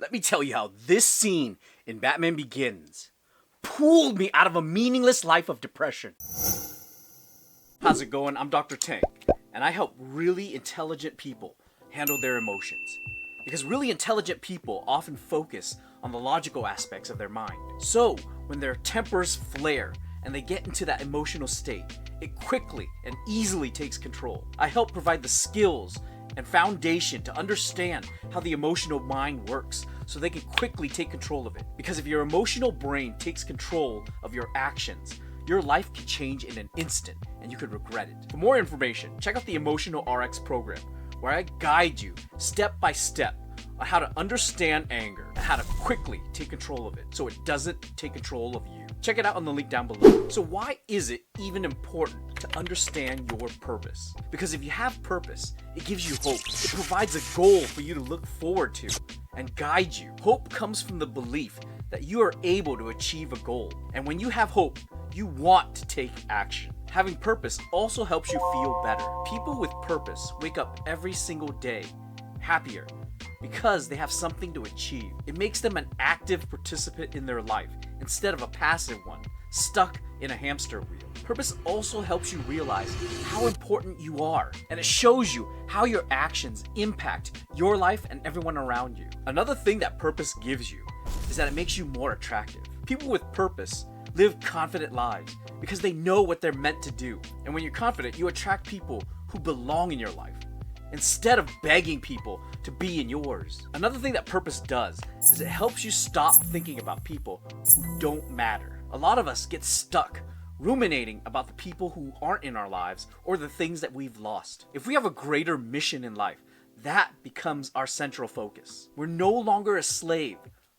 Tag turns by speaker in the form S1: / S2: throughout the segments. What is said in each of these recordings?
S1: Let me tell you how this scene in Batman Begins pulled me out of a meaningless life of depression. How's it going? I'm Dr. Tank, and I help really intelligent people handle their emotions. Because really intelligent people often focus on the logical aspects of their mind. So, when their tempers flare and they get into that emotional state, it quickly and easily takes control. I help provide the skills and foundation to understand how the emotional mind works so they can quickly take control of it. Because if your emotional brain takes control of your actions, your life can change in an instant and you could regret it. For more information, check out the Emotional RX program, where I guide you step by step on how to understand anger and how to quickly take control of it so it doesn't take control of you. Check it out on the link down below. So why is it even important to understand your purpose? Because if you have purpose, it gives you hope. It provides a goal for you to look forward to and guide you. Hope comes from the belief that you are able to achieve a goal. And when you have hope, you want to take action. Having purpose also helps you feel better. People with purpose wake up every single day happier because they have something to achieve. It makes them an active participant in their life instead of a passive one, stuck in a hamster wheel. Purpose also helps you realize how important you are, and it shows you how your actions impact your life and everyone around you. Another thing that purpose gives you is that it makes you more attractive. People with purpose live confident lives because they know what they're meant to do. And when you're confident, you attract people who belong in your life instead of begging people to be in yours. Another thing that purpose does is it helps you stop thinking about people who don't matter. A lot of us get stuck ruminating about the people who aren't in our lives or the things that we've lost. If we have a greater mission in life, that becomes our central focus. We're no longer a slave,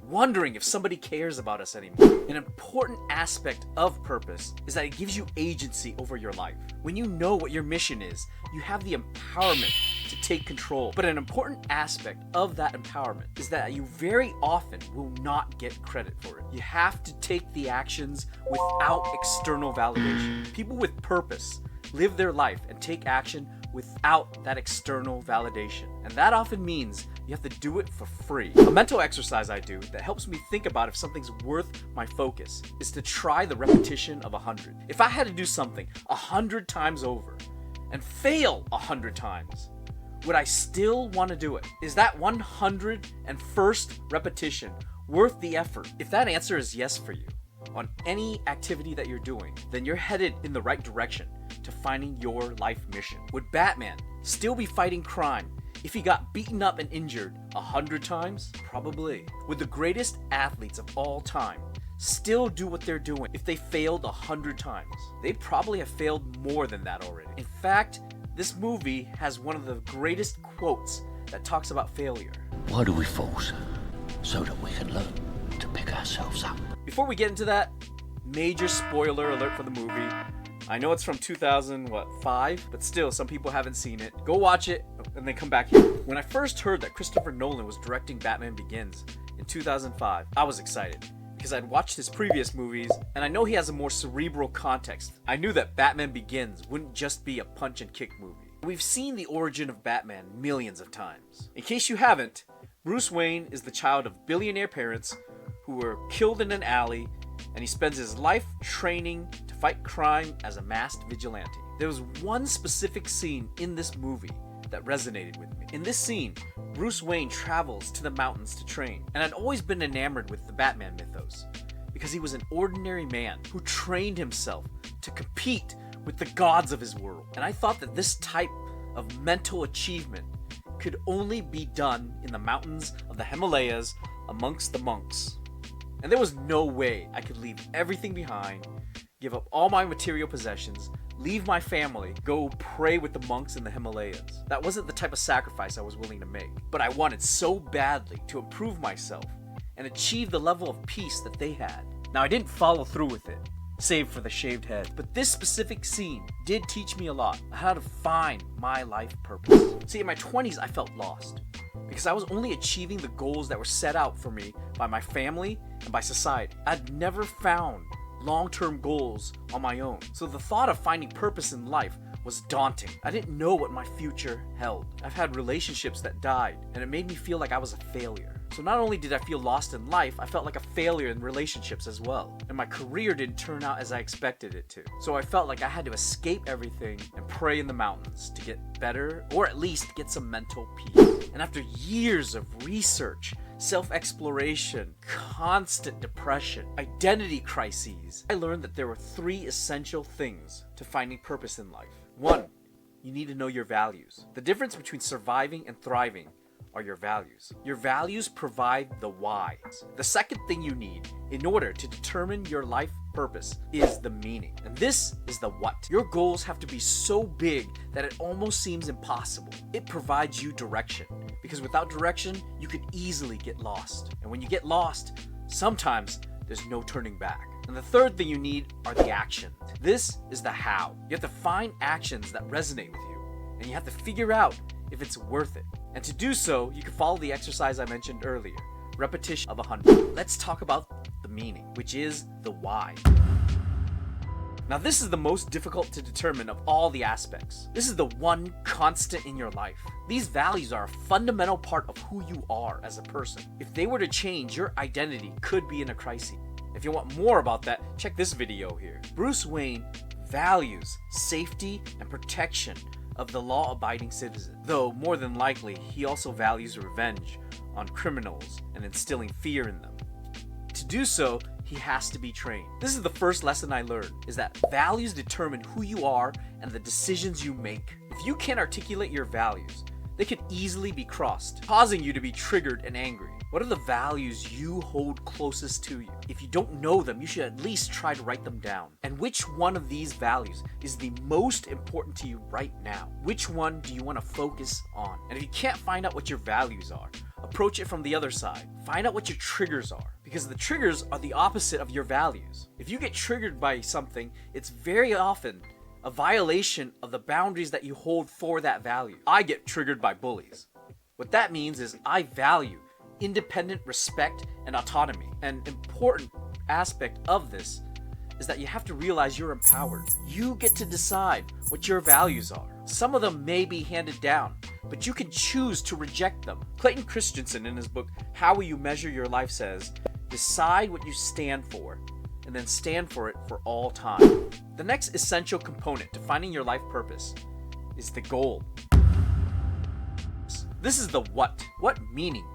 S1: wondering if somebody cares about us anymore. An important aspect of purpose is that it gives you agency over your life. When you know what your mission is, you have the empowerment to take control. But an important aspect of that empowerment is that you very often will not get credit for it. You have to take the actions without external validation. People with purpose live their life and take action without that external validation. And that often means you have to do it for free. A mental exercise I do that helps me think about if something's worth my focus is to try the repetition of 100. If I had to do something 100 times over and fail 100 times, would I still want to do it? Is that 101st repetition worth the effort? If that answer is yes for you on any activity that you're doing, then you're headed in the right direction to finding your life mission. Would Batman still be fighting crime if he got beaten up and injured 100 times? Probably. Would the greatest athletes of all time still do what they're doing if they failed 100 times? They'd probably have failed more than that already. In fact, this movie has one of the greatest quotes that talks about failure.
S2: Why do we fall, sir? So that we can learn to pick ourselves up.
S1: Before we get into that, major spoiler alert for the movie. I know it's from 2005, but still, some people haven't seen it. Go watch it and then come back here. When I first heard that Christopher Nolan was directing Batman Begins in 2005, I was excited because I'd watched his previous movies and I know he has a more cerebral context. I knew that Batman Begins wouldn't just be a punch and kick movie. We've seen the origin of Batman millions of times. In case you haven't, Bruce Wayne is the child of billionaire parents who were killed in an alley, and he spends his life training to fight crime as a masked vigilante. There was one specific scene in this movie that resonated with me. In this scene, Bruce Wayne travels to the mountains to train, and I'd always been enamored with the Batman mythos because he was an ordinary man who trained himself to compete with the gods of his world. And I thought that this type of mental achievement could only be done in the mountains of the Himalayas amongst the monks. And there was no way I could leave everything behind, give up all my material possessions, leave my family, go pray with the monks in the Himalayas. That wasn't the type of sacrifice I was willing to make. But I wanted so badly to improve myself and achieve the level of peace that they had. Now, I didn't follow through with it, save for the shaved head. But this specific scene did teach me a lot on how to find my life purpose. See, in my 20s, I felt lost because I was only achieving the goals that were set out for me by my family and by society. I'd never found long-term goals on my own. So the thought of finding purpose in life was daunting. I didn't know what my future held. I've had relationships that died, and it made me feel like I was a failure. So not only did I feel lost in life, I felt like a failure in relationships as well. And my career didn't turn out as I expected it to. So I felt like I had to escape everything and pray in the mountains to get better, or at least get some mental peace. And after years of research, self-exploration, constant depression, identity crises, I learned that there were 3 essential things to finding purpose in life. 1, you need to know your values. The difference between surviving and thriving are your values. Your values provide the why. The second thing you need in order to determine your life purpose is the meaning. And this is the what. Your goals have to be so big that it almost seems impossible. It provides you direction, because without direction, you could easily get lost. And when you get lost, sometimes there's no turning back. And the third thing you need are the actions. This is the how. You have to find actions that resonate with you, and you have to figure out if it's worth it. And to do so, you can follow the exercise I mentioned earlier, repetition of 100. Let's talk about the meaning, which is the why. Now this is the most difficult to determine of all the aspects. This is the one constant in your life. These values are a fundamental part of who you are as a person. If they were to change, your identity could be in a crisis. If you want more about that, check this video here. Bruce Wayne values safety and protection of the law-abiding citizen, though more than likely he also values revenge on criminals and instilling fear in them. To do so, he has to be trained. This is the first lesson I learned, is that values determine who you are and the decisions you make. If you can't articulate your values, they could easily be crossed, causing you to be triggered and angry. What are the values you hold closest to you? If you don't know them, you should at least try to write them down. And which one of these values is the most important to you right now? Which one do you want to focus on? And if you can't find out what your values are, approach it from the other side. Find out what your triggers are, because the triggers are the opposite of your values. If you get triggered by something, it's very often a violation of the boundaries that you hold for that value. I get triggered by bullies. What that means is I value independent respect and autonomy. An important aspect of this is that you have to realize you're empowered. You get to decide what your values are. Some of them may be handed down, but you can choose to reject them. Clayton Christensen, in his book, How Will You Measure Your Life, says, decide what you stand for, and then stand for it for all time. The next essential component to finding your life purpose is the goal. This is the what. What meaning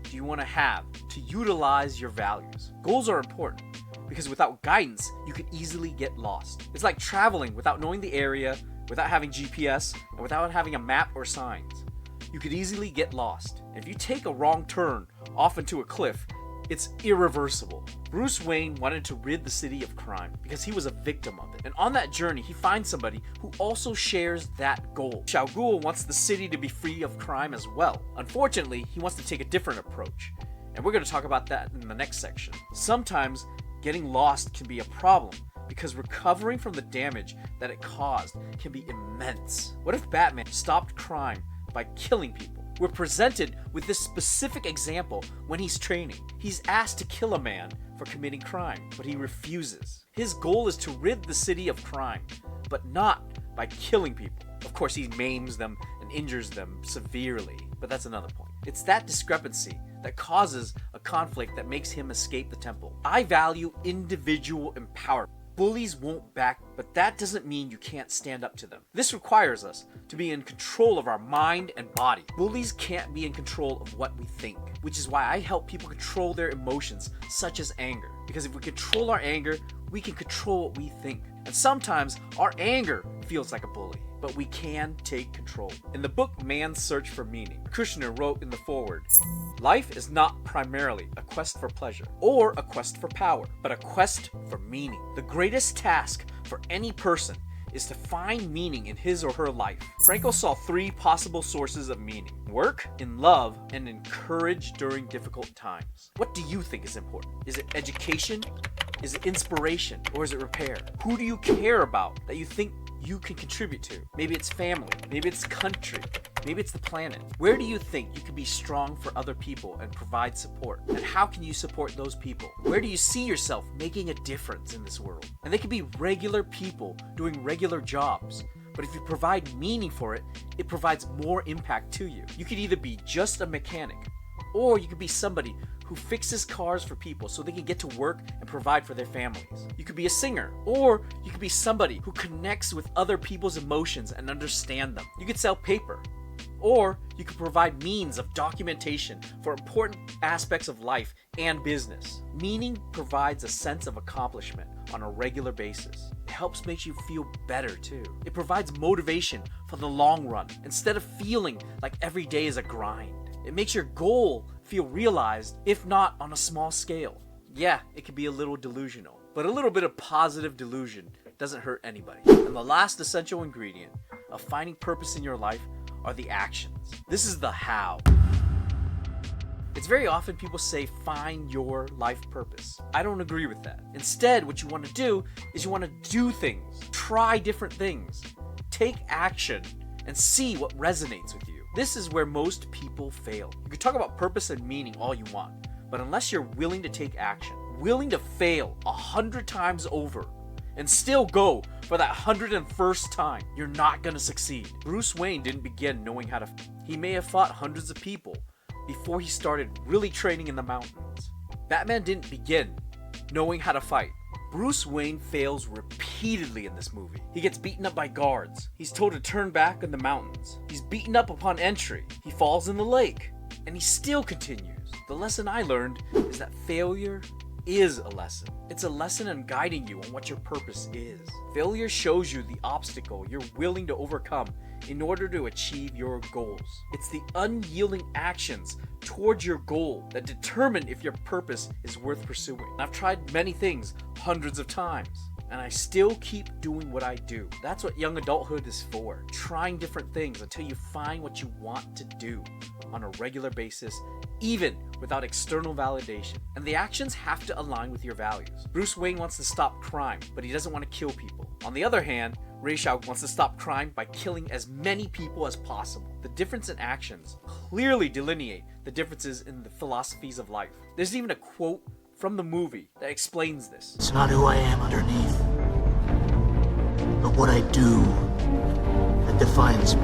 S1: do you want to have to utilize your values? Goals are important because without guidance, you could easily get lost. It's like traveling without knowing the area, without having GPS, and without having a map or signs. You could easily get lost. If you take a wrong turn off into a cliff, it's irreversible. Bruce Wayne wanted to rid the city of crime because he was a victim of it. And on that journey, he finds somebody who also shares that goal. Shao Ghul wants the city to be free of crime as well. Unfortunately, he wants to take a different approach. And we're going to talk about that in the next section. Sometimes getting lost can be a problem because recovering from the damage that it caused can be immense. What if Batman stopped crime by killing people? We're presented with this specific example when he's training. He's asked to kill a man for committing crime, but he refuses. His goal is to rid the city of crime, but not by killing people. Of course, he maims them and injures them severely, but that's another point. It's that discrepancy that causes a conflict that makes him escape the temple. I value individual empowerment. Bullies won't back, but that doesn't mean you can't stand up to them. This requires us to be in control of our mind and body. Bullies can't be in control of what we think, which is why I help people control their emotions, such as anger. Because if we control our anger, we can control what we think. And sometimes our anger feels like a bully, but we can take control. In the book Man's Search for Meaning, Kushner wrote in the foreword, life is not primarily a quest for pleasure or a quest for power, but a quest for meaning. The greatest task for any person is to find meaning in his or her life. Frankl saw 3 possible sources of meaning: work, in love, and in courage during difficult times. What do you think is important? Is it education? Is it inspiration? Or is it repair? Who do you care about that you think you can contribute to? Maybe it's family, maybe it's country, maybe it's the planet. Where do you think you can be strong for other people and provide support? And how can you support those people? Where do you see yourself making a difference in this world? And they can be regular people doing regular jobs. But if you provide meaning for it, it provides more impact to you. You could either be just a mechanic, Or you could be somebody who fixes cars for people so they can get to work and provide for their families. You could be a singer, or you could be somebody who connects with other people's emotions and understand them. You could sell paper, or you could provide means of documentation for important aspects of life and business. Meaning provides a sense of accomplishment on a regular basis. It helps make you feel better too. It provides motivation for the long run instead of feeling like every day is a grind. It makes your goal feel realized, if not on a small scale. Yeah, it can be a little delusional, but a little bit of positive delusion doesn't hurt anybody. And the last essential ingredient of finding purpose in your life are the actions. This is the how. It's very often people say find your life purpose. I don't agree with that. Instead, what you want to do is you want to do things, try different things, take action, and see what resonates with you. This is where most people fail. You can talk about purpose and meaning all you want, but unless you're willing to take action, willing to fail 100 times over, and still go for that 101st time, you're not gonna succeed. Bruce Wayne didn't begin knowing how to He may have fought hundreds of people before he started really training in the mountains. Batman didn't begin knowing how to fight. Bruce Wayne fails repeatedly in this movie. He gets beaten up by guards. He's told to turn back in the mountains. He's beaten up upon entry. He falls in the lake. And he still continues. The lesson I learned is that failure is a lesson. It's a lesson in guiding you on what your purpose is. Failure shows you the obstacle you're willing to overcome in order to achieve your goals. It's the unyielding actions towards your goal that determine if your purpose is worth pursuing. I've tried many things hundreds of times, and I still keep doing what I do. That's what young adulthood is for. Trying different things until you find what you want to do on a regular basis, even without external validation. And the actions have to align with your values. Bruce Wayne wants to stop crime, but he doesn't want to kill people. On the other hand, Ra's al Ghul wants to stop crime by killing as many people as possible. The difference in actions clearly delineate the differences in the philosophies of life. There's even a quote from the movie that explains this.
S2: It's not who I am underneath, but what I do that defines me.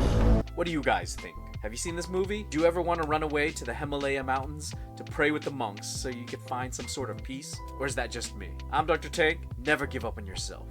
S1: What do you guys think? Have you seen this movie? Do you ever want to run away to the Himalaya mountains to pray with the monks so you can find some sort of peace? Or is that just me? I'm Dr. Tank. Never give up on yourself.